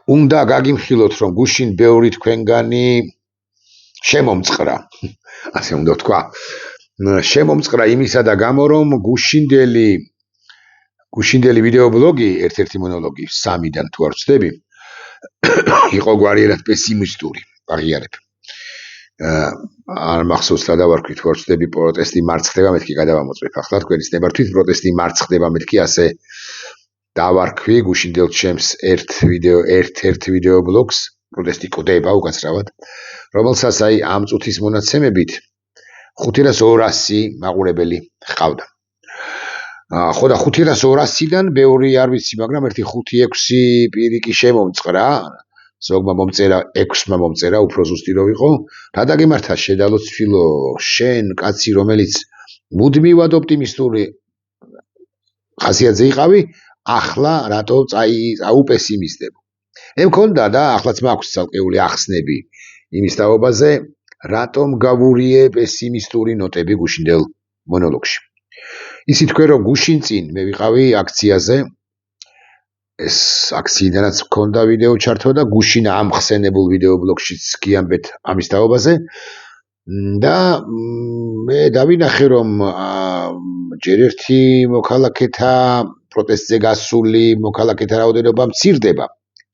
უნდა გაგიმხილოთ, რომ გუშინ ბევრი თქვენგანი შემომწყრა. ასე უნდა ვთქვა. შემომწყრა იმისა და გამო, რომ გუშინდელი ვიდეობლოგი, ერთ-ერთი მონოლოგი 3-დან თუ არ ვცდები, იყო გვარიერად პესიმისტური, აღიარებ. არ მახსოვს რა დავარქვით, თუ არ ვცდები, პროტესტი მარცხდება, მეთქი გადავამოწმებ. ახლა თქვენის ნებართვით პროტესტი მარცხდება, მეთქი ასე დავარქვი გუშინდელ ჩემს ერთ ვიდეობლოგს, პროტესტი კვდება უკაცრავად, რომელსაც აი ამ წუთის მონაცემებით 5200 მაყურებელი ჰყავდა. ხო და 5200-დან ბევრი არ ვიცი, მაგრამ ერთი 5-6 პირი კი შემომწყრა. ზოგმა მომწერა, 6-მა მომწერა, უფრო ზუსტი რო ვიყო. რა დაგემართა შედალო ცვილო, შენ კაცი, რომელიც მუდმივად ოპტიმისტური ხასიათზე იყავი, ახლა რატო წაუპესიმისტებო? მე მქონდა და ახლაც მაქვს ცალკეული ახსნები იმის თაობაზე, რატომ გავურიე პესიმისტური ნოტები გუშინდელ მონოლოგში. ისი თქვენ რომ გუშინ წინ მე ვიყავი აქციაზე, ეს აქციიდანაც მქონდა ვიდეო ჩართვა და გუშინ ამ ხსენებულ ვიდეობლოგშიც გიამბეთ ამის თაობაზე და მე დავინახე რომ ჯერ ერთი მოქალაქეთა პროტესტზე გასული მოქალაქეთა რაოდენობა მცირდება,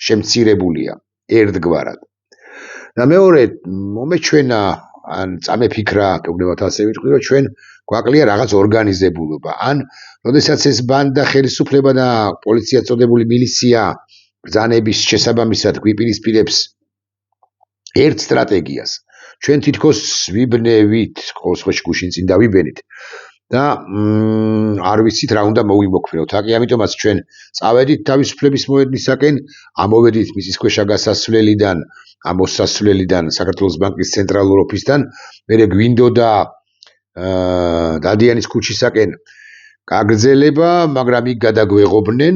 შემცირებულია ერთგვარად. და მეორე მომეჩვენა ან წამეფიქრა, გეუბნებათ ასე ვიტყვი, რომ ჩვენ გვაკლია რაღაც ორგანიზებულობა. ან როდესაც ეს ბანდა ხელისუფლება და პოლიცია წოდებული მილიცია ბრძანების შესაბამისად გვიპირისპირებს ერთ სტრატეგიას. ჩვენ თითქოს ვიბნევით, ყოველში გუშინ წინ დავიბენით და არ ვიცით რა უნდა მოვიმოქმედოთ. აკი ამიტომაც ჩვენ წავედით თავისუფლების მოედნისაკენ, ამოვედით მიწის ქვეშა გასასვლელიდან, ამ მოსასვლელიდან საქართველოს ბანკის ცენტრალურ ოფისთან, მერე გვინდოდა დადიანის ქუჩისაკენ გაგრძელება, მაგრამ იქ გადაგვეღობნენ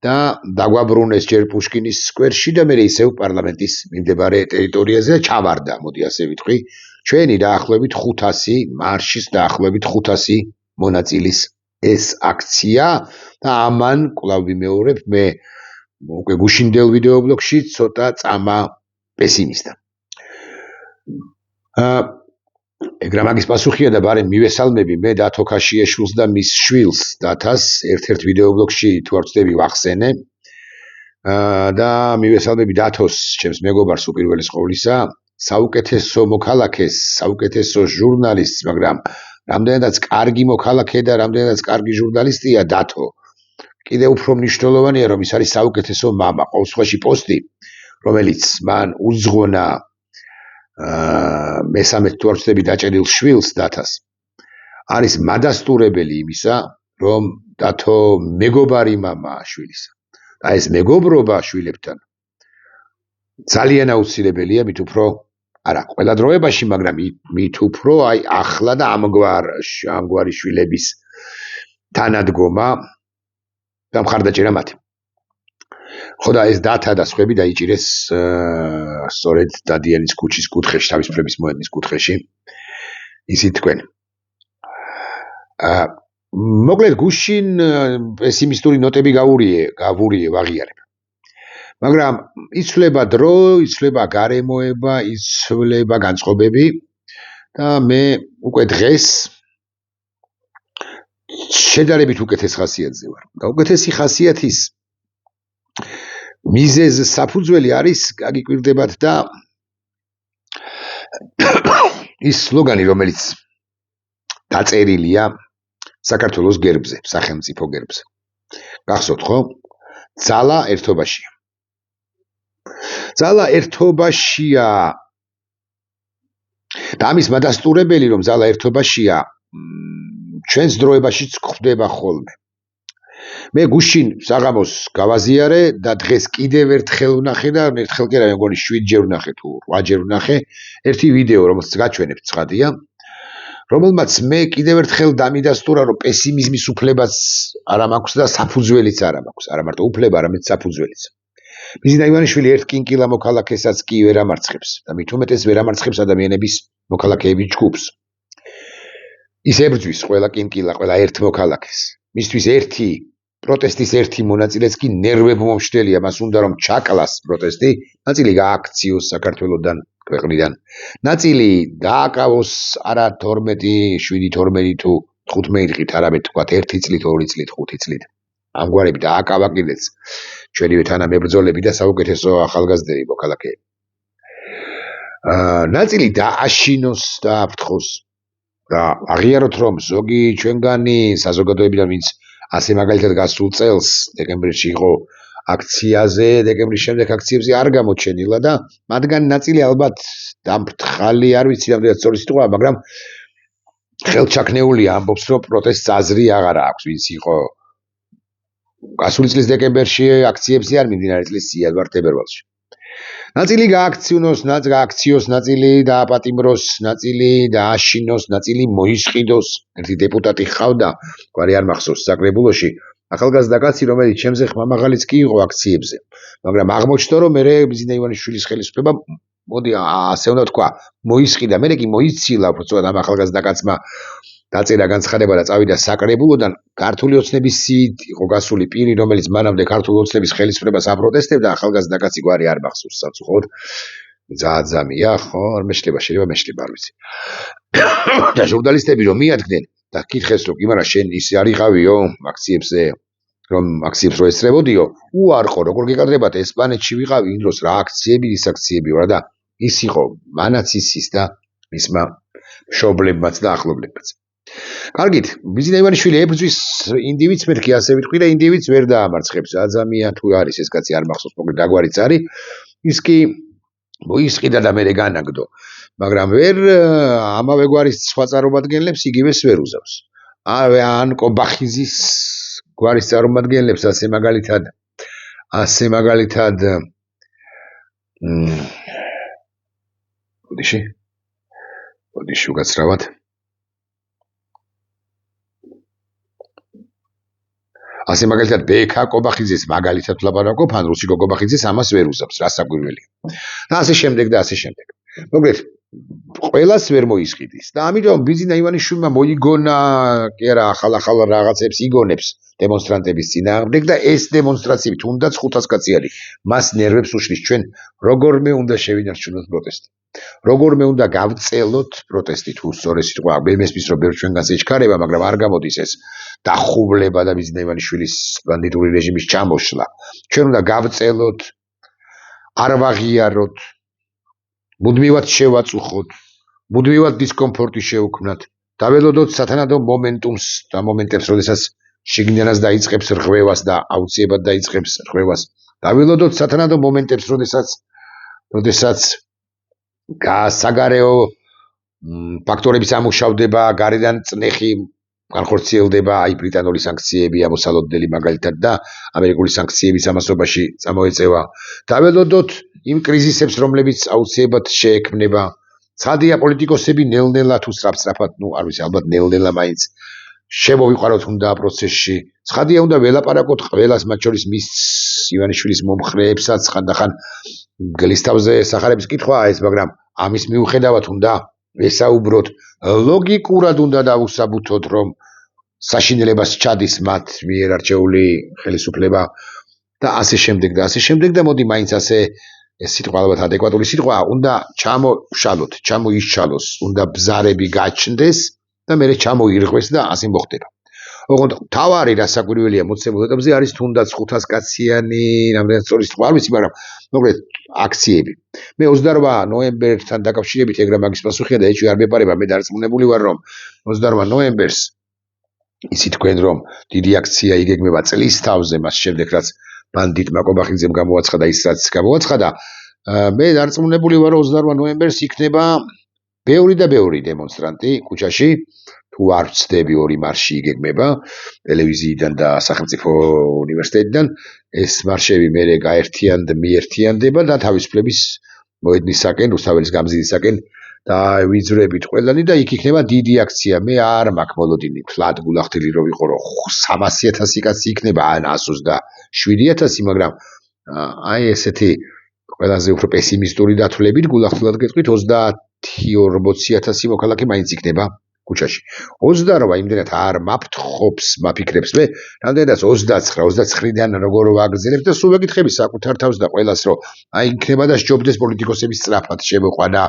და დაგვაბრუნეს ჯერ პუშკინის სკვერში და მერე ისევ პარლამენტის მიმდებარე ტერიტორიაზე და ჩავარდა, მოდი ასე ვიტყვი, ჩვენი დაახლოებით 500 მარშის დაახლოებით 500 მონაწილის ეს აქცია და ამან კვლავ ვიმეორებ მე უკვე გუშინდელ ვიდეობლოგში ცოტა წამა პესიმისტა. ეგრა მაგის პასუხია და ბარემ მივესალმები მე დათო ქაშიაშვილს და მის შვილს დათას ერთ-ერთ ვიდეობლოგში თუ არ ვცდები ვახსენე და მივესალმები დათოს, ჩემს მეგობარს უპირველეს ყოვლისა, საუკეთესო მოქალაქეს, საუკეთესო ჟურნალისტს, მაგრამ რამდენადაც კარგი მოქალაქე და რამდენადაც კარგი ჟურნალისტია დათო. კიდევ უფრო მნიშვნელოვანია, რომ ის არის საუკეთესო მამა. ყოველ შემთხვევაში პოსტი, რომელიც მან უძღვნა მესამე თუ არ ვცდები დაჭერილ შვილს დათას, არის მადასტურებელი იმისა, რომ დათო მეგობარი მამაა შვილისა. და ეს მეგობრობა შვილებთან ძალიან აუცილებელია, მით უფრო არა ყველა დროებაში, მაგრამ მით უფრო აი ახლა და ამგვარი შვილების თანადგომა და მხარდაჭერა მათი. ხო და ეს დათა და სხვები დაიჭირეს სწორედ დადიანის ქუჩის კუთხეში, თავისუფლების მოედნის კუთხეში. ისიც თქვენ. მოკლედ გუშინ პესიმისტური ნოტები გავურიე ვაღიარებ. მაგრამ იცვლება დრო, იცვლება გარემოება, იცვლება განწყობები და მე უკვე დღეს შედარებით უკეთეს ხასიათზე ვარ. და უკეთესი ხასიათის მიზეზ საფუძველი არის, გაგიკვირდებათ და ის სლოგანი, რომელიც დაწერილია საქართველოს გერბზე, სახელმწიფო გერბზე. გახსოვთ ხო? ძალა ერთობაშია. ძალა ერთობაშია და ამის მადასტურებელი, რომ ძალა ერთობაშია, ჩვენს დროებაშიც გვხვდება ხოლმე. მე გუშინ საღამოს გავაზიარე და დღეს კიდევ ერთხელ ვნახე და ერთხელ კი არა, მეგონი 7-ჯერ ვნახე თუ 8-ჯერ ვნახე ერთი ვიდეო, რომელსაც გაჩვენებ ცხადია, რომელმაც მე კიდევ ერთხელ დამიდასტურა, რომ პესიმიზმის უფლებაც არ მაქვს და საფუძველიც არ მაქვს, არა მარტო უფლება, არამედ საფუძველიც. მიზინა ივანიშვილი ერთ კინკილა მოქალაქესაც კი ვერ ამარცხებს და მით უმეტეს ვერ ამარცხებს ადამიანების მოქალაქეების ჯგუფს. ის ებრძვის ყველა კინკილა, ყველა ერთ მოქალაქეს. მისთვის ერთი პროტესტის ერთი მონაწილეც კი ნერვებმომშლელია, მას უნდა რომ ჩაკლას პროტესტი, ნაწილი გააქციოს საქართველოსთან, ქვეყნიდან. ნაწილი დააკავოს არა 12, 7, 12 თუ 15 დღით, არამედ თქვათ 1 წლით, 2 წლით, 5 წლით. ამგვარები დააკავა კიდეც ჩვენივე თანამებრძოლები და საუკეთესო ახალგაზრდები მოქალაქეები. ნაწილი დააშინოს და აფრთხოს და აღიაროთ რომ ზოგი ჩვენგანი საზოგადოებიდან ვინც ასე მაგალითად გასულ წელს დეკემბერში იყო აქციაზე, დეკემბრის შემდეგ აქციებზე არ გამოჩენილა და მათგან ნაწილი ალბათ დამფრთხალი არ ვიცი რამდენად სწორი სიტყვაა, მაგრამ ხელჩაქნეულია ამბობს რომ პროტესტს აზრი აღარ აქვს ვინც იყო გასული წლის დეკემბერში აქციებზე არ მიმდინარე წლის იანვარ-თებერვალში. ნაწილი გააქციოს, ნაწილი დააპატიმროს, ნაწილი დააშინოს, ნაწილი მოისყიდოს. ერთი დეპუტატი ხავდა, გვარი არ მახსოვს საკრებულოში, ახალგაზრდა კაცი, რომელიც ჩემზე ხმამაღალიც კი იყო აქციებზე. მაგრამ აღმოჩნდა რომ მე ბიზნა ივანიშვილის ხელისუფლება მოდი ასე უნდა თქვა, მოისყიდა, მე კი მოიცილა უბრალოდ ამ ახალგაზრდა კაცმა დაწერა განცხადება და წავიდა საკრებულოდან. ქართული ოცნების სიით იყო გასული პირი, რომელიც მანამდე ქართული ოცნების ხელისუფლებას აპროტესტებდა, ახალგაზრდა კაცი გვარი არ მახსოვს საწუხოდ. ძაძამია, ხო, არ მეშლება, შეიძლება მეშლება, არ ვიცი. და ჟურნალისტები რომ მიადგნენ და კითხეს რომ იმარა შენ ის არ იყავიო აქციებზე, რომ აქციებს რო ესწრებოდიო, უარყო, როგორ გეკადრებათ ესპანეთში ვიყავი იმ დროს რა აქციები, ის აქციები ვარ და ის იყო მანაც ის და მისმა მშობლებმაც და ახლობლებმაც. კარგით, ბიზნა ივანიშვილი ებრძვის ინდივიდს, მეთქი ასე ვიტყვი და ინდივიდს ვერ დაამარცხებს. აზამია თუ არის ეს კაცი არ მახსოვს, მოკლედ დაგვარიც არის. ის კი მოისყიდა და მერე განაგდო. მაგრამ ვერ ამავე გვარის სხვა წარმომადგენლებს იგივეს ვერ უზავს. ან კობახიზის გვარის წარმომადგენლებს ასე მაგალითად ბოდიში უკაცრავად. ასე მაგალითად ბექა კობახიძეს მაგალითად ვლაპარაკობ, ან რუსიკო კობახიძეს ამას ვერ უზავს, რა საკვირველია. და ასე შემდეგ და ასე შემდეგ. მოკლედ, ყველას ვერ მოისყიდის და ამიტომ ბიზნა ივანიშვილმა მოიგონა, კი არა, ახალ რაღაცებს იგონებს დემონსტრანტების წინააღმდეგ და ეს დემონსტრაციები თუნდაც 500 კაცი არის. მას ნერვებს უშლის ჩვენ როგორმე უნდა შევინარჩუნოთ პროტესტი. როგორმე უნდა გავწელოთ პროტესტი თუ სწორი სიტყვა, მე მესმის რომ ბევრ ჩვენგანს ეჩქარება, მაგრამ არ გამოდის ეს დახუვლება და ბიზნა ივანიშვილის ბანდიტური რეჟიმის ჩამოშლა. ჩვენ უნდა გავწელოთ, არ ვაღიაროთ, მუდმივად შევაწუხოთ, მუდმივად დისკომფორტი შევქმნათ, დაველოდოთ სათანადო მომენტუმს და მომენტებს, როდესაც შიგნიანაც დაიწყებს რღვევას და აუცილებლად დაიწყებს რღვევას. დაველოდოთ სათანადო მომენტებს, როდესაც საგარეო ფაქტორების ამუშავდება, გარედან წნეხი განხორციელდება, აი ბრიტანული სანქციები ამოსალოდნელი მაგალითად და ამერიკული სანქციების ამასობაში წამოეწევა. დაველოდოთ იმ კრიზისებს, რომლებიც აუცილებლად შეექმნება. ცხადია პოლიტიკოსები ნელ-ნელა თუ სწრაფ-სწრაფად, არ ვიცი, ალბათ ნელ-ნელა მაინც შემოვიყვაროთ უნდა პროცესში. ცხადია უნდა ველაპარაკოთ ყველას, მათ შორის მის ივანიშვილის მომხრეებსაც, ხანდახან გლისთავზე სახარების კითხვაა ეს, მაგრამ ამის მიუხედავად უნდა ვესაუბროთ, ლოგიკურად უნდა დავუსაბუთოთ, რომ საშინელებას ჩადის მათ მიერ არჩეული ხელისუფლება და ასე შემდეგ და მოდი მაინც ასე ეს სიტყვა ალბათ ადეკვატური სიტყვაა, უნდა ჩამოშალოთ, ჩამოიშალოს, უნდა ბზარები გაჩნდეს და მერე ჩამოირღვეს და ასე მოხდება. ოღონდ თავარი რა საკვირველია მოცემულ ეტაპზე არის თუნდაც 500 კაციანი, რამდენად სწორი სიტყვა არ ვიცი, მაგრამ მოკლედ აქციები. მე 28 ნოემბერთან დაკავშირებით ეგრა მაგის პასუხია და ეჭვი არ მეპარება, მე დარწმუნებული ვარ, რომ 28 ნოემბერს ისი თქვენ რომ დიდი აქცია იგეგმება წლის თავზე, მას შემდეგ რაც ბანდიტმა კობახიძემ გამოაცხადა ის რაც გამოაცხადა, მე დარწმუნებული ვარ, რომ 28 ნოემბერს იქნება ბევრი და ბევრი დემონსტრანტი ქუჩაში, თუ არ ვცდები 2 მარში იგეგმება ტელევიზიიდან და სახელმწიფო უნივერსიტეტიდან, ეს მარშები მერე მიერთიანდება და თავისუფლების მოედნისაკენ, რუსთაველის გამზირისაკენ და ვიძრებით ყველანი და იქ იქნება დიდი აქცია. მე არ მაქვს მოლოდინი ფლად გულახდილი რომ ვიყო რომ 300,000 კაცი იქნება ან 127,000, მაგრამ აი ესეთი ყველაზე უფრო პესიმისტური დათვლებით გულახდილად გეტყვით 30-40,000 მოქალაქე მაინც იქნება ქუჩაში 28 იმდენად არ მაფრთხობს მაფიქრებს მე რამდენადაც 29-29-დან როგორ ვაგრძელებ და სულ ვეკითხები საკუთარ თავს და ყველას რომ აი იქნება და სჯობდეს პოლიტიკოსების სწრაფად შემოყვანა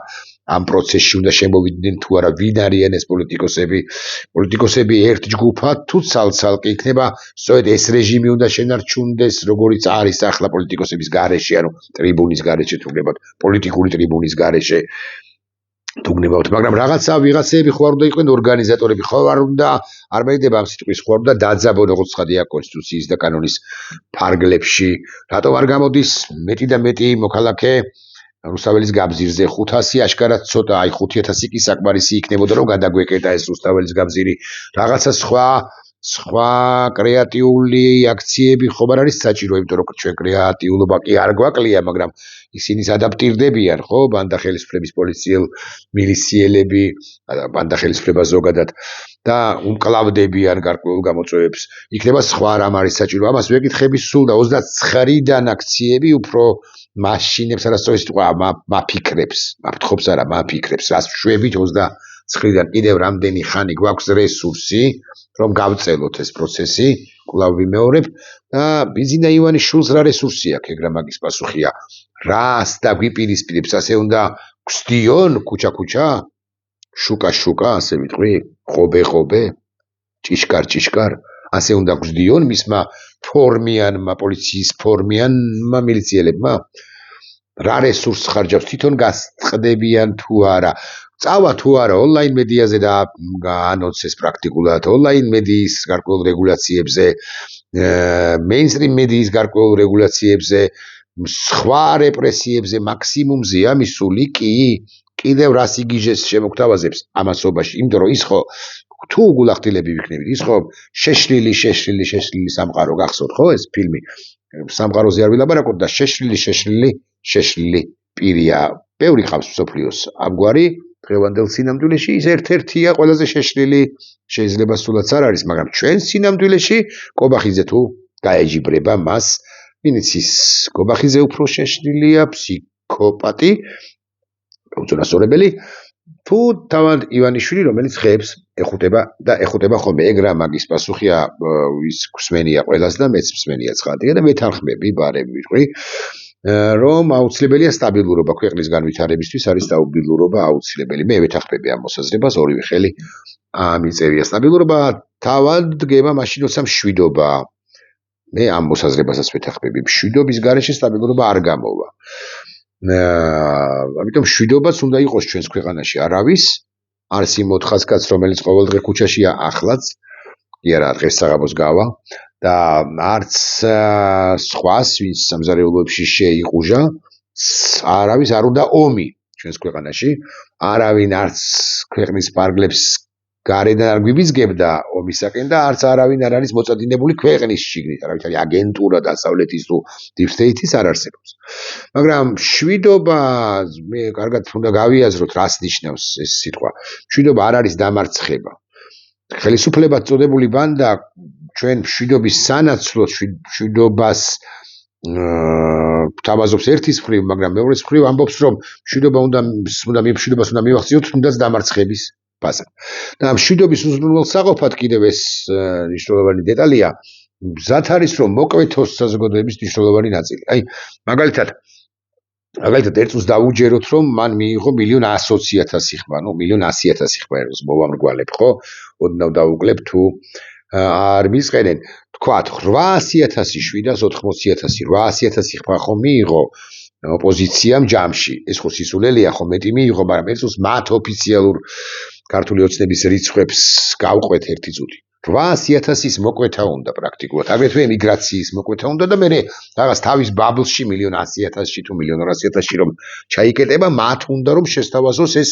ამ პროცესში უნდა შემოვიდნენ თუ არა ვინ არიან ეს პოლიტიკოსები ერთ ჯგუფად თუ ცალ-ცალკე იქნება სწორედ ეს რეჟიმი უნდა შენარჩუნდეს როგორიც არის ახლა პოლიტიკოსების გარეშე ანუ ტრიბუნის გარეშე თუ გნებავთ პოლიტიკური ტრიბუნის გარეშე თუ გნებავთ მაგრამ ვიღაცები ხო არ უნდა იყვნენ ორგანიზატორები ხო არ უნდა არ მეიდება ამ სიტყვის ხო არ უნდა დაძაბონ როგორც ცხადია კონსტიტუციის და კანონის ფარგლებში რატომ არ გამოდის მეტი და მეტი მოქალაქე რუსთაველის გაბზირზე 500 აშკარად ცოტა აი 5000 კი საკმარისი იქნებოდა რომ გადაგვეკეტა ეს რუსთაველის გაბზირი რაღაცა სხვა კრეატიული აქციები ხომ არ არის საჭირო იმიტომ რომ ჩვენ კრეატიულობა კი არ გვაკლია მაგრამ ისინი ადაპტირდებიან ხო ბანდა ხელისუფლების პოლიციელ მილიციელები ბანდა ხელისუფლება ზოგადად და უმკლავდებიან გარკვეულ გამოწვევებს იქნება სხვა რამ არის საჭირო ამას ვეკითხები სულ და 29-დან აქციები უფრო მაშინებს არასწორი სიტყვა მაფიქრებს მაფრთხობს არა მაფიქრებს რას შვებით 29-დან კიდევ რამდენი ხანი გვაქვს რესურსი რომ გავწელოთ ეს პროცესი კვლავ ვიმეორებ და ბიზინა ივანიშვილს რა რესურსი აქვს ეგ რა მაგის პასუხია რას დაგვიპირისპირებს ასე უნდა გვსდიონ ქუჩა შუკა ასე ვიტყვი ხობე ჭიშკარ ასე უნდა გვსდიონ მისმა ფორმიანმა პოლიციის ფორმიანმა მილიციელებმა რა რესურსს ხარჯავს თვითონ გასწყდებიან თუ არა წავა თუ არა ონლაინ მედიაზე და გაანონსეს პრაქტიკულად ონლაინ მედიის გარკვეულ რეგულაციებზე მეინსტრიმ მედიის გარკვეულ რეგულაციებზე სხვა რეპრესიებზე მაქსიმუმზეა მისული კი კიდევ რას იგიჟეს შემოგთავაზებს ამასობაში იმიტომ რომ ის ხო თუ გულახდილები ვიქნებით ის ხო შეშლილი სამყარო გახსოვთ ხო ეს ფილმი სამყაროზე არ ვილაპარაკობ და შეშლილი პირია ბევრი ხავს მსოფლიოს ამგვარი დღევანდელ სინამდვილეში ის ერთ-ერთია ყველაზე შეშლილი შეიძლება სულაც არ არის მაგრამ ჩვენ სინამდვილეში კობახიძე თუ გაეჯიბრება მას ვინც ის კობახიძე უფრო შეშლილია ფსიქოპატი უწონასწორებელი თუ თავად ივანიშვილი რომელიც ხეებს ეხუტება ხოლმე ეგ რა მაგის პასუხია ის გვსმენია ყველას და მეც მსმენია ცხადია და მეთანხმები ბარები ვიტყვი რომ აუცილებელია სტაბილურობა ქვეყნის განვითარებისთვის არის სტაბილურობა აუცილებელი მე ვეთანხმები ამ მოსაზრებას ორივე ხელი ამიწერია სტაბილურობა თავად დგება მაშინ როცა მშვიდობა მე ამ მოსაზრებასაც ვეთანხმები მშვიდობის გარეშე სტაბილურობა არ გამოვა ამიტომ მშვიდობაც უნდა იყოს ჩვენს ქვეყანაში არავის არც იმ 400 კაცს რომელიც ყოველდღე ქუჩაშია ახლაც კი არა დღეს საღამოს გავა და არც სხვას ვინც სამზარეულოებში შეიყუჟა არავის არ უნდა ომი ჩვენს ქვეყანაში არავინ არც ქვეყნის ფარგლებს გარედან არ გვიბიძგებდა ომისაკენ და არც არავინ არ არის მოწადინებული ქვეყნის შიგნით არავითარი აგენტურა დასავლეთის თუ deep state-ის არ არსებობს მაგრამ მშვიდობა მე კარგად უნდა გავიაზროთ რას ნიშნავს ეს სიტყვა მშვიდობა არ არის დამარცხება ხელისუფლებად წოდებული ბანდა ჩვენ მშვიდობის სანაცვლოდ მშვიდობას თავაზობს ერთის მხრივ მაგრამ მეორეს მხრივ ამბობს რომ მშვიდობას უნდა მივახციოთ თუნდაც დამარცხების ფასად და მშვიდობის უზრუნველსაყოფად კიდევ ეს მნიშვნელოვანი დეტალია მზად არის რომ მოკვეთოს საზოგადოების მნიშვნელოვანი ნაწილი აი მაგალითად ერთ წუთს დავუჯეროთ რომ მან მიიღო 1,100,000 ხმა ნუ 1,100,000 ხმა ეროს მოვამრგვალებ ხო ოდნავ დავუკლებ თუ არ მისყენენ თქვათ 800,000 780,000 800,000 ხმა ხო მიიღო ოპოზიციამ ჯამში ეს ხო სისულელია ხო მეტი მიიღო მაგრამ ერთ წუთს მათ ოფიციალურ ქართული ოცნების რიცხვებს გავყვეთ ერთი წუთი 800,000-ის მოკვეთა უნდა პრაქტიკულად აგრეთვე ემიგრაციის მოკვეთა უნდა და მე რაღაც თავის ბაბლში 1,100,000 თუ 1,200,000 რომ ჩაიკეტება მათ უნდა რომ შესთავაზოს ეს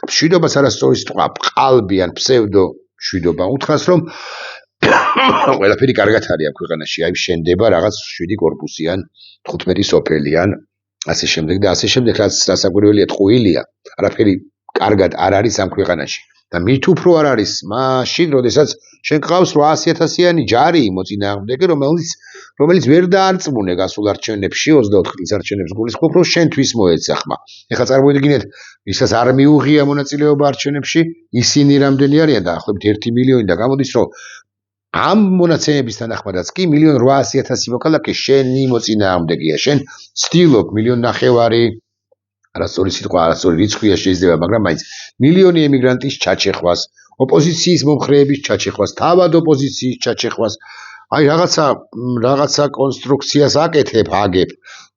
მშვიდობას არასწორი სიტყვა ყალბი ან ფსევდო მშვიდობა უთხრას რომ ყველაფერი კარგად არის ამ ქვეყანაში აი შენდება რაღაც 7 კორპუსი ან 15 სოფელი ან ასე შემდეგ და ასე შემდეგ რაც დასაკვირველია ტყუილია არაფერი კარგად არ არის ამ ქვეყანაში და მით უფრო არ არის მაშინ, როდესაც შენ გყავს 800.000-იანი ჯარი მოწინააღმდეგე, რომელიც ვერ დაარწმუნე გასულ არჩევნებში 24 წლის არჩევნებს გულისხმობ, რომ შენთვის მოეძახმა. ეხლა წარმოიდგინეთ, ვისაც არ მიუღია მონაწილეობა არჩევნებში, ისინი რამდენი არიან დაახლოებით 1 მილიონი და გამოდის, რომ ამ მონაცემების თანახმადაც კი 1.8 მილიონი მოქალაქე შენი მოწინააღმდეგეა. შენ ცდილობ 1.5 მილიონი არასწორი სიტყვა, არასწორი რიცხვია შეიძლება, მაგრამ მაინც მილიონი ემიგრანტის ჩაჩეხვას, ოპოზიციის მომხრეების ჩაჩეხვას, თავად ოპოზიციის ჩაჩეხვას, აი რაღაცა კონსტრუქციას აგებ,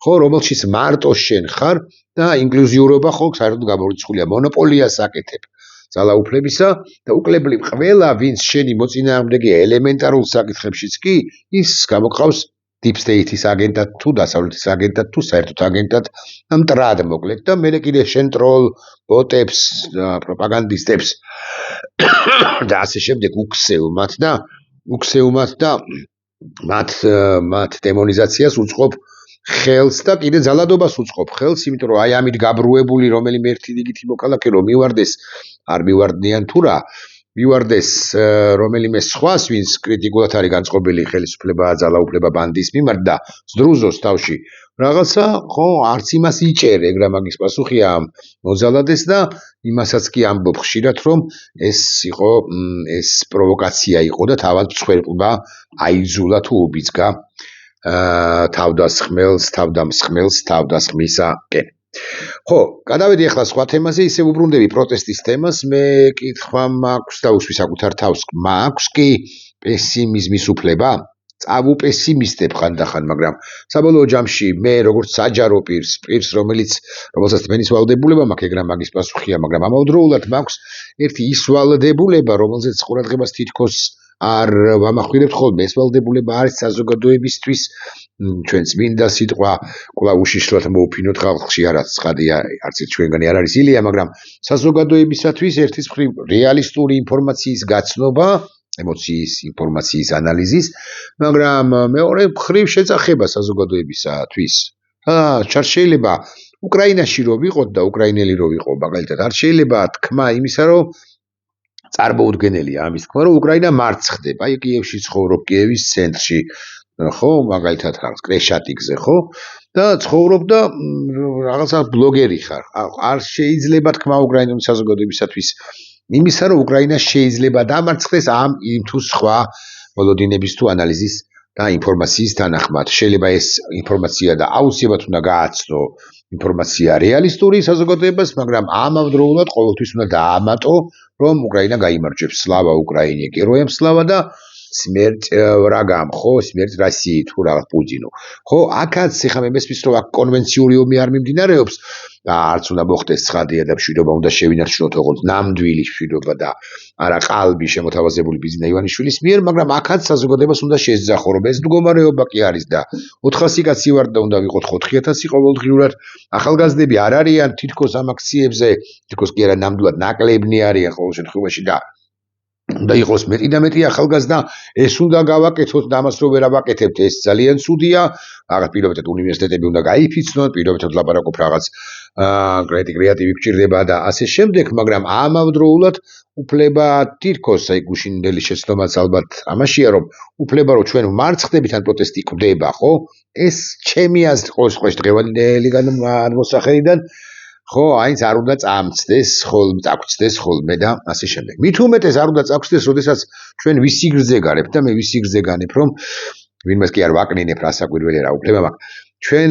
ხო, რომელშიც მარტო შენ ხარ და ინკლუზიურობა ხო საერთოდ გამორიცხულია, მონოპოლიას აკეთებ ძალაუფლებისა და უკლებლივ ყველა, ვინც შენი მოწინააღმდეგეა ელემენტარულ საკითხებშიც კი, ის გამოგყავს deep state-ის აგენტად თუ დასავლეთის აგენტად თუ საერთოდ აგენტად მტრად მოკლედ და მე კიდე შენ ტროლ ბოტებს, პროპაგანდისტებს და ასე შემდეგ უქსევ მათ და მათ დემონიზაციას უწყობ ხელს და კიდე ძალადობას უწყობ ხელს, იმიტომ რომ აი ამით გაბრუებული რომელიმე ერთი რიგითი მოქალაქე რომ მივარდეს, არ მივარდნიან თუ რა, მივარდეს რომელიმე სხვას, ვინც კრიტიკულად არის განწყობილი ხელისუფლება, ძალაუფლება ბანდის მიმართ და ზდრუზოს თავში რაღაცა, ხო, არც იმას იჭერ, ეგრა მაგის პასუხია მოძალადეს და იმასაც კი ამბობ ხშირად, რომ ეს პროვოკაცია იყო და თავად მსხვერპლმა აიძულა თუ უბიძგა თავდამსხმელს. ხო, გადავედი ახლა სხვა თემაზე, ისე უბრუნდები პროტესტის თემას, მე კითხვა მაქვს და უსვი საკუთარ თავს, მაქვს კი პესიმიზმის უფლება? წავუპესიმისტებ ხანდახან, მაგრამ საბოლოო ჯამში მე როგორც საჯარო პირს, რომელსაც მენის ვალდებულება მაქვს, ეგრა მაგის პასუხია, მაგრამ ამავდროულად მაქვს ერთი ის ვალდებულება, რომელზეც ყურადღებას თითქოს არ ვამახვილებთ ხოლმე, ეს ვალდებულება არის საზოგადოებისთვის, ჩვენ წმინდა სიტყვა კვლავ უშიშრად მოუფინოთ ხალხში, არაც ცხადია, არც ერთ ჩვენგანი არ არის ილია, მაგრამ საზოგადოებისათვის ერთის მხრივ რეალისტური ინფორმაციის გაცნობა, ემოციის ინფორმაციის ანალიზის, მაგრამ მეორე მხრივ შეწახება საზოგადოებისათვის. შეიძლება უკრაინაში რო ვიყოთ და უკრაინელი რო ვიყო, მაგალითად, არ შეიძლება თქმა იმისა, რომ წარმოუდგენელია ამის თქმა, რომ უკრაინა მარცხდება. აი კიევში ცხოვრობ, კიევის ცენტრში, ხო, მაგალითად რაღაც კრეშატიკზე, ხო? და ცხოვრობ და რაღაცა ბლოგერი ხარ. არ შეიძლება თქმა უკრაინული საზოგადოებისათვის იმისა, რომ უკრაინა შეიძლება დამარცხდეს ამ იმ თუ სხვა მოლოდინების თუ ანალიზის და ინფორმაციის თანახმად. შეიძლება ეს ინფორმაცია და აუცილებლად უნდა გააცნო ინფორმაცია რეალისტური საზოგადოებას, მაგრამ ამავდროულად ყოველთვის უნდა დაამატო, რომ უკრაინა გაიმარჯვებს. სლავა უკრაინე, გეროям სლავა და смерть врагам, ხო, смерть России თუ რაღაც პუტინო. ხო, აქაც ეხლა მე მესმის რომ აქ კონვენციური ომი არ მიმდინარეობს და არც უნდა მოხდეს ცხადია და მშვიდობა უნდა შევინარჩუნოთ როგორც ნამდვილი მშვიდობა და არა ყალბი შემოთავაზებული ბიზნა ივანიშვილის მიერ, მაგრამ აქაც საზოგადოებას უნდა შეეძახო, რომ ეს მდგომარეობა კი არის და 400 კაცი ვართ და უნდა ვიყოთ 4000 ყოველდღიურად. ახალგაზრდები არ არიან თითქოს ამ აქციებზე, თითქოს კი არა ნამდვილად ნაკლებნი არიან ყოველ შემთხვევაში და უნდა იყოს მეტი და მეტი ახალგაზრდა, ეს უნდა გავაკეთოთ და ამას რო ვერ ავაკეთებთ, ეს ძალიან ცუდია. რაღაც პირობითად უნივერსიტეტები უნდა გაიფიცნონ, პირობითად ლაპარაკობ რაღაც კრეატივი გჭირდება და ასე შემდეგ, მაგრამ ამავდროულად უფლება თითქოს აი გუშინდელი შეცდომაც ალბათ ამაშია, რომ უფლება რომ ჩვენ მარცხდებით ან პროტესტი კვდება, ხო? ეს ჩემი აზრით ყოველ შემთხვევაში დღევანდელი მოსახედიდან ხო, აინც არ უნდა წამწდეს ხოლმე და ასე შემდეგ. მით უმეტეს არ უნდა წაგწდეს, როდესაც ჩვენ ვისი გრძე გარებთ და მე ვისი გრძე განებ, რომ ვინმეს კი არ ვაკნინებ რა საკვირველი რა უფლება მაქვს. ჩვენ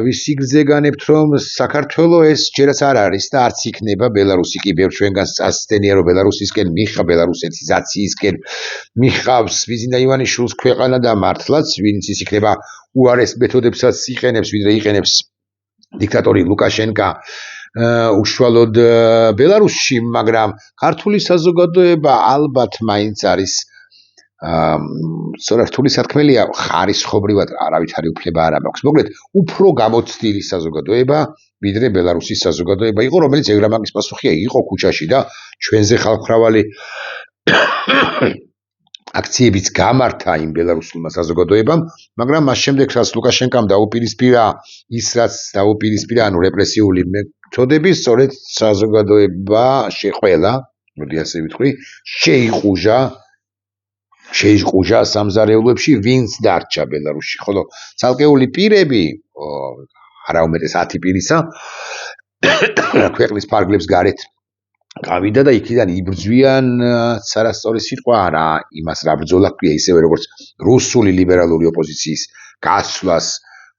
ვისი გრძე განებთ, რომ საქართველოს ეს ჯერაც არ არის და არც იქნება ბელარუსი კი ბევრ ჩვენგანს წასცდენია, რომ ბელარუსისკენ რუსეთიზაციისკენ მიხავს ბიზნა ივანიშვილის ქვეყანა და მართლაც ვინც ის იქნება უარეს მეთოდებსაც იყენებს, ვიდრე იყენებს დიქტატორი ლუკაშენკა უშუალოდ ბელარუსში, მაგრამ ქართული საზოგადოება ალბათ მაინც არის სწორართული სათქმელია, ხარისხობრივად არავითარი უფლება არ მაქვს. მოკლედ, უფრო გამოცდილი საზოგადოება, ვიდრე ბელარუსის საზოგადოება იყო, რომელიც ეგრა მაგის პასუხია, იყო ქუჩაში და ჩვენზე ხალხმრავალი აქციებიც გამართა იმ ბელარუსულმა საზოგადოებამ, მაგრამ მას შემდეგ რაც ლუკაშენკამ დაუპირისპირა ის რაც დაუპირისპირა, ანუ რეპრესიული მეთოდები, სწორედ საზოგადოება შეყველა მოდი ასე ვიტყვი, შეიყუჟა სამზარეულოებში ვინც დარჩა ბელარუსში, ხოლო ცალკეული პირები, არა უმეტეს 10 პირისა, ქვეყნის ფარგლებს გარეთ გავიდა და იქიდან იბრძვიან არასწორი სიტყვა არა, იმას რა ბრძოლა ქვია, ისევე როგორც რუსული ლიბერალური ოპოზიციის გასვლას,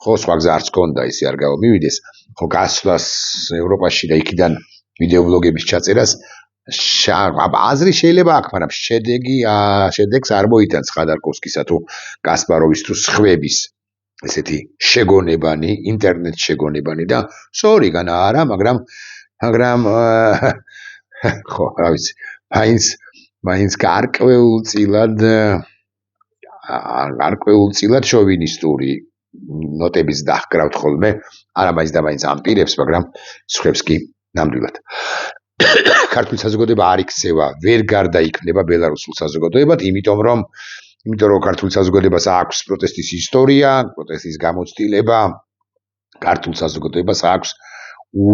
ხო, სხვა გზა არც ჰქონდა, ისე არ გამომივიდეს, ხო, გასვლას ევროპაში და იქიდან ვიდეო ბლოგების ჩაწერას აზრი შეიძლება აქვს, მაგრამ შედეგს არ მოიტანს ხადარკოვსკისა თუ კასპაროვის თუ სხვების ესეთი შეგონებანი, ინტერნეტ შეგონებანი და სწორი განა არა, მაგრამ ხო, რა ვიცი, მაინც გარკვეულწილად შოვინისტური ნოტების დაჰკრავთ ხოლმე, არა მაინც და მაინც ამ პირებს, მაგრამ სხვებს კი ნამდვილად. ქართული საზოგადოება არ იქცევა, ვერ გარდაიქმნება ბელარუსულ საზოგადოებად, იმიტომ რომ ქართული საზოგადოებას აქვს პროტესტის ისტორია, პროტესტის გამოცდილება, ქართულ საზოგადოებას აქვს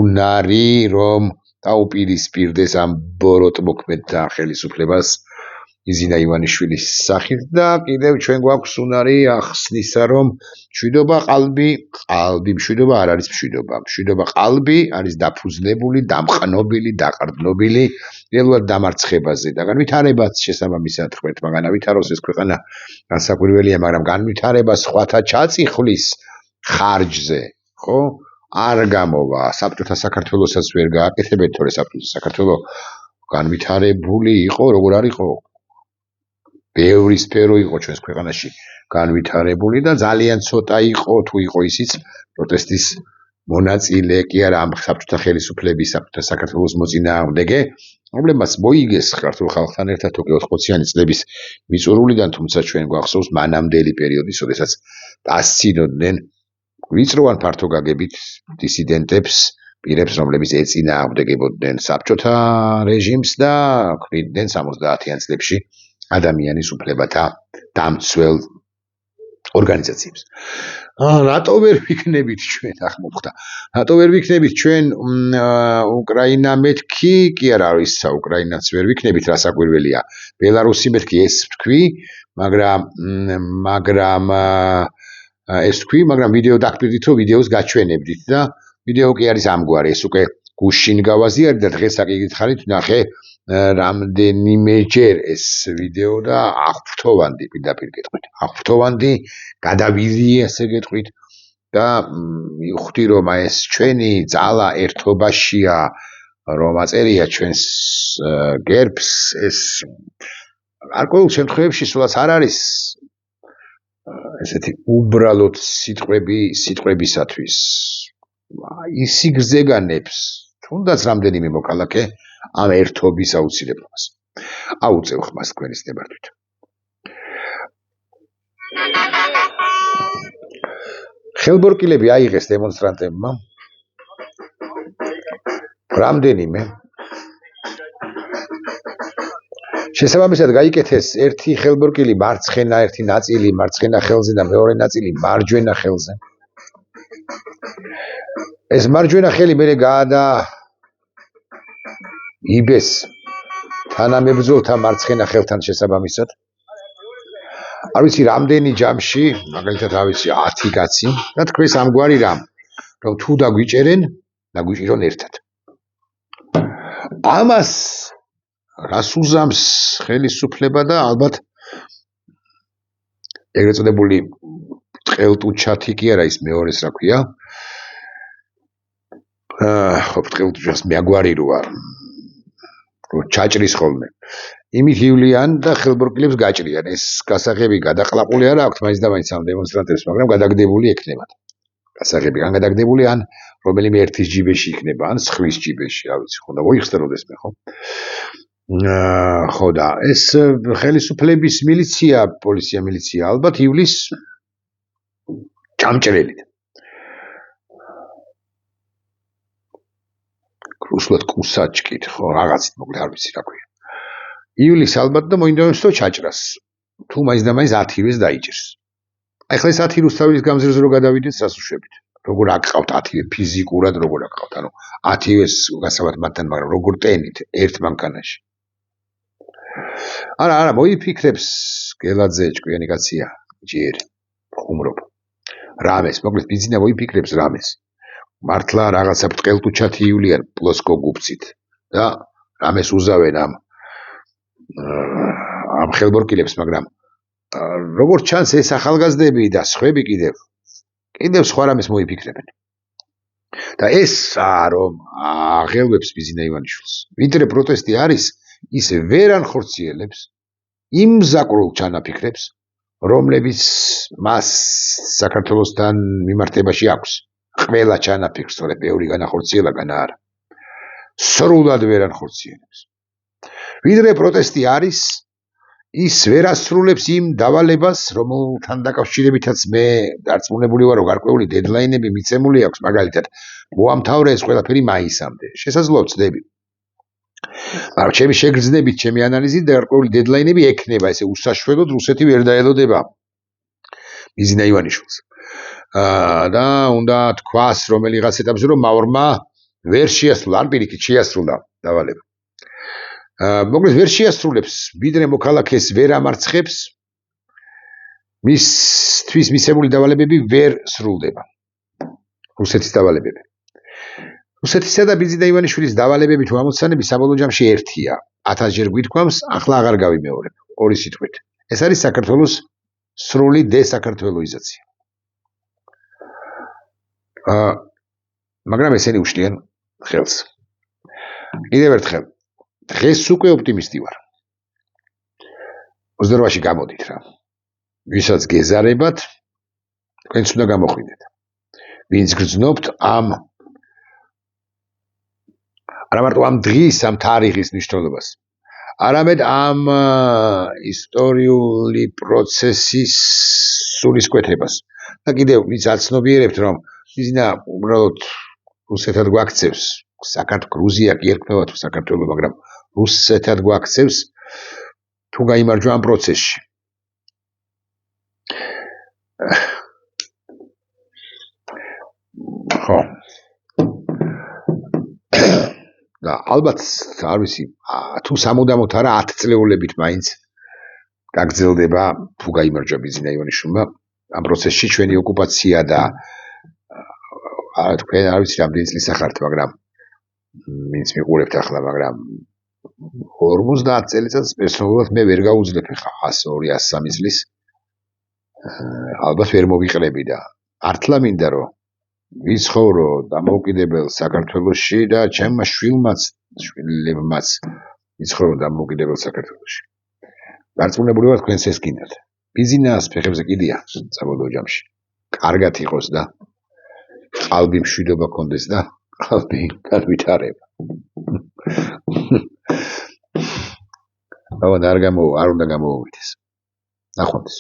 უნარი, რომ დაუპირისპირდეს ამ ბოროტ მოქმედთა ხელისუფლებას იზინა ივანიშვილის სახით და კიდევ ჩვენ გვაქვს უნარი ახსნისა, რომ მშვიდობა მშვიდობა არ არის მშვიდობა ყალბი არის დაფუძნებული, დამყნობილი, დაყრდნობილი ელვად დამარცხებაზე და განვითარებაც შესაბამისად ღმერთმა განავითაროს ეს ქვეყანა განსაკვირველია, მაგრამ განვითარება სხვათა ჩაწიხლის ხარჯზე, ხო? არ გამოვა, საბჭოთა საქართველოსაც ვერ გააკეთებენ, თორე საბჭოთა საქართველო განვითარებული იყო, როგორ არ იყო? ბევრი სფერო იყო ჩვენს ქვეყანაში განვითარებული და ძალიან ცოტა იყო, თუ იყო ისიც პროტესტის მონაწილე კი არა ამ საბჭოთა ხელისუფლების, საბჭოთა საქართველოს მოწინააღმდეგე, რომლებმაც მოიგეს ქართულ ხალხთან ერთად თოკე 80-იანი წლების მიწურულიდან, თუმცა ჩვენ გვახსოვს მანამდელი პერიოდი, როდესაც დასცინოდნენ ვიწროვან ფართოგაგებით დისიდენტებს, პირებს, რომლებიც ეწინააღმდეგებოდნენ საბჭოთა რეჟიმს და ქმნიდნენ 70-იან წლებში ადამიანის უფლებათა დამცველ ორგანიზაციებს. რატო ვერ ვიქნებით ჩვენ ახმოხდა? რატო ვერ ვიქნებით ჩვენ უკრაინა მეთქი? კი არა არის უკრაინაც ვერ ვიქნებით, რა საკვირველია. ბელარუსი მეთქი ეს ვთქვი, მაგრამ ვიდეო დაგკვირდით, რომ ვიდეოს გაჩვენებდით და ვიდეო კი არის ამგვარი, ეს უკვე გუშინ გავაზიარი და დღეს აკითხავთ, ნახე რამდენიმეჯერ ეს ვიდეო და აღფრთოვანდი, პირდაპირ გეტყვით. აღფრთოვანდი, გადავირი, ასე გეტყვით და მივხვდი, რომ ეს ჩვენი ძალა ერთობაშია, რომ აწერია ჩვენს გერბს, ეს გარკვეულ შემთხვევებში სულაც არ არის ესეთი უბრალოდ სიტყვებისათვის. ისიგზეგანებს, თუნდაც რამდენიმე მოქალაქე ამ ერთობის აუცილებლობას. აუწევ ხმას თქვენის ნებართვით. ხელბორკილები აიღეს დემონსტრანტებმა. რამდენიმე. შესაბამისად გაიკეთეს ერთი ხელბორკილი ერთი ნაწილი მარცხენა ხელზე და მეორე ნაწილი მარჯვენა ხელზე. ეს მარჯვენა ხელი მერე იბეს თანამებრძოლთა მარცხენა ხელთან შესაბამისად. არ ვიცი რამდენი ჯამში, მაგალითად რა ვიცი 10 კაცი და თქვენს ამგვარი რამ, რომ თუ დაგვიჭერენ, დაგვიჭირონ ერთად. ამას რას უზამს ხელისუფლება და ალბათ ეგრეთ წოდებული ტყელტუჩათი კი არა ის მეორეს რა ქვია. ხო, ტყელტუჩას მეაგვარი როა. ჩაჭრის ხოლმე. იმით ივლიან და ხელბორკილებს გაჭრიან. ეს გასაღები გადაყლაპული არა აქვთ მაინც და მაინც ამ დემონსტრანტებს, მაგრამ გადაგდებული ექნებათ. გასაღები ან გადაგდებული ან რომელიმე ერთის ჯიბეში იქნება, ან სხვის ჯიბეში, რა ვიცი, ხო და მოიხსნა როდესმე, ხო? ხო და ეს ხელისუფლების მილიცია, პოლიცია მილიცია ალბათ ივლის ჯამჭრელით. რუსულად კუსაჩკით, ხო, რაღაცით მოკლედ არ ვიცი რა ქვია. ივლის ალბათ და მოინდომებს თო ჩაჭრას. თუ მაინც და მაინც 10-ვეს დაიჭერს. ახლა ეს 10 რუსთავის გამზირზე რო გადავიდეთ, რას უშვებით? როგორ აკყავთ 10-ვე ფიზიკურად როგორ აკყავთ? ანუ 10-ვეს გასავათ მათთან, მაგრამ როგორ ტენით ერთ მანქანაში? არა, მოიფიქრებს გელაძე ჭკვიანი კაცია, ჯერ ხუმრობ. რამეს, მოკლედ ბიზინა მოიფიქრებს რამეს. მართლა რაღაცა ბრტყელტუჩათი ივლიან პლოსკო გუბცით და რამეს უზავენ ამ ხელბორკილებს, მაგრამ როგორც ჩანს ეს ახალგაზრდები და სხვები კიდევ სხვა რამეს მოიფიქრებენ. და ესაა რომ აღელვებს ბიზინა ივანიშვილს. ვიდრე პროტესტი არის, ის ვერ ანხორციელებს იმ მზაკრულ ჩანაფიქრებს, რომლებიც მას საქართველოსთან მიმართებაში აქვს. ყველა ჩანაფიქრს, თორე ბევრი განახორციელა არა. სრულად ვერ ანხორციელებს. ვიდრე პროტესტი არის, ის ვერ ასრულებს იმ დავალებას, რომელთან დაკავშირებითაც მე დარწმუნებული ვარ, რომ გარკვეული დედლაინები მიცემული აქვს, მაგალითად, მოამთავრე ეს ყველაფერი მაისამდე. შესაძლოა ვწდები. მაგრამ ჩემი შეგრძნებით, ჩემი ანალიზით გარკვეული დედლაინები ექნება, ესე უსაშველოდ რუსეთი ვერ დაელოდება ბიზინა ივანიშვილს. და უნდა თქვას რომელიღაც ეტაპზე, რომ მავრმა ვერ შეასრულა, ან პირიქით შეასრულა დავალება. მოკლედ ვერ შეასრულებს, ვიდრე მოქალაქეს ვერ ამარცხებს, მისთვის მისებული დავალებები ვერ სრულდება. რუსეთის დავალებები. რუსეთისა და ბიზინა ივანიშვილის დავალებები თუ ამოცანები საბოლოო ჯამში ერთია. 1000-ჯერ გვითქვამს, ახლა აღარ გავიმეორებ. ორი სიტყვით. ეს არის საქართველოს სრული დესაკართველოიზაცია. მაგრამ ესენი უშლიან ხელს. კიდევ ერთხელ, დღეს უკვე ოპტიმისტი ვარ. ოზდორვაში გამოდით რა. ვისაც გეზარებათ, თქვენც უნდა გამოხვიდეთ. ვინც გრძნობთ არა მარტო ამ დღის, ამ თარიღის მნიშვნელობას, არამედ ამ ისტორიული პროცესის სულისკვეთებას. და კიდევ ვინც აცნობიერებთ, რომ ბიზინა უბრალოდ რუსეთად გვაქცევს, გრუზია კი ერქმევა თუ საქართველო, მაგრამ რუსეთად გვაქცევს, თუ გაიმარჯვა ამ პროცესში. ხო. და ალბათ არ ვიცი, თუ სამუდამოდ არა 10 წლეულებით მაინც გაგრძელდება, თუ გაიმარჯვა ბიზინა ივანიშვილმა ამ პროცესში ჩვენი ოკუპაცია და თქვენ არ ვიცი რამდენი წლის ახართ, მაგრამ ვინც მიყურებთ ახლა, მაგრამ 50 წელიწადს პერსონალურად მე ვერ გაუძლებ ხა 102-103 წლის. ალბათ ვერ მოვიყრები და ართლა მინდა რომ ვიცხოვრო დამოუკიდებელ საქართველოში და ჩემმა შვილებმაც ვიცხოვრო დამოუკიდებელ საქართველოში. დარწმუნებული ვარ თქვენს ეს გინდათ. ბიზინას ფეხებზე კიდია საბოლოო ჯამში. კარგად იყოს და ყალბი მშვიდობა კონდეს და ყალბი განვითარება. არ უნდა გამოვიდეს. ნახვამდის.